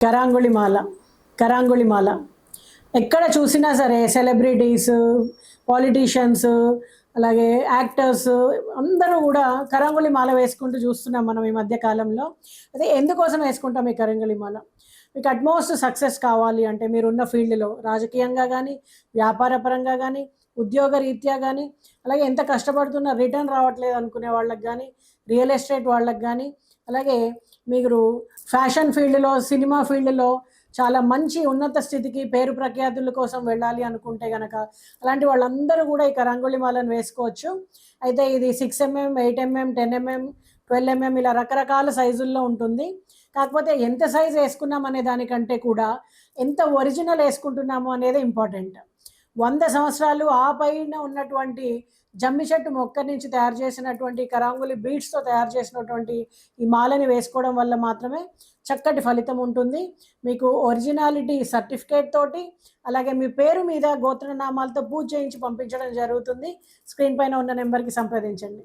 కరాంగుళిమాల. కరాంగుళిమాల. ఎక్కడ చూసినా సరే సెలబ్రిటీస్, పాలిటీషియన్స్, అలాగే యాక్టర్స్ అందరూ గూడా కరాంగుళిమాల వేసుకుంటూ చూస్తున్నాం మనం ఈ మధ్య కాలంలో. అయితే ఎందుకోసం వేసుకుంటాం ఈ కరాంగుళిమాల? మీకు అట్‌మోస్ట్ సక్సెస్ కావాలి అంటే మీరున్న ఫీల్డ్‌లో రాజకీయంగా గానీ, వ్యాపార పరంగా గానీ, ఉద్యోగ రీత్యా గానీ, అలాగే ఎంత కష్టపడుతున్నా రిటర్న్ రావట్లేదు అనుకునే వాళ్ళకి గానీ, రియల్ ఎస్టేట్ వాళ్ళకి గానీ, అలాగే మీరు ఫ్యాషన్ ఫీల్డ్‌లో, సినిమా ఫీల్డ్‌లో చాలా మంచి ఉన్నత స్థితికి, పేరు ప్రఖ్యాతుల కోసం వెళ్ళాలి అనుకుంటే గనక, అలాంటి వాళ్ళందరూ గూడా ఈ కరాంగుళిమాలను వేసుకోవచ్చు. అయితే ఇది 6 ఎంఎం, 8 ఎంఎం, 10 ఎంఎం, 12 ఎంఎం ఇలా రకరకాల సైజుల్లో ఉంటుంది. కాకపోతే ఎంత సైజ్ ఏసుకున్నాం అనే దానికంటే కూడా, ఎంత ఒరిజినల్ ఏసుకుంటున్నాము అనేది ఇంపార్టెంట్. 100 సంవత్సరాలు ఆ పైన ఉన్నటువంటి జమ్మి చెట్టు మొక్క నుంచి తయారు చేసినటువంటి కరాంగులి బీడ్స్‌తో తయారు చేసినటువంటి ఈ మాలని వేసుకోవడం వల్ల మాత్రమే చక్కటి ఫలితం ఉంటుంది. మీకు ఒరిజినాలిటీ సర్టిఫికేట్ తోటి, అలాగే మీ పేరు మీద గోత్రనామాలతో పూజ చేయించి పంపించడం జరుగుతుంది. స్క్రీన్ పైన ఉన్న నెంబర్‌కి సంప్రదించండి.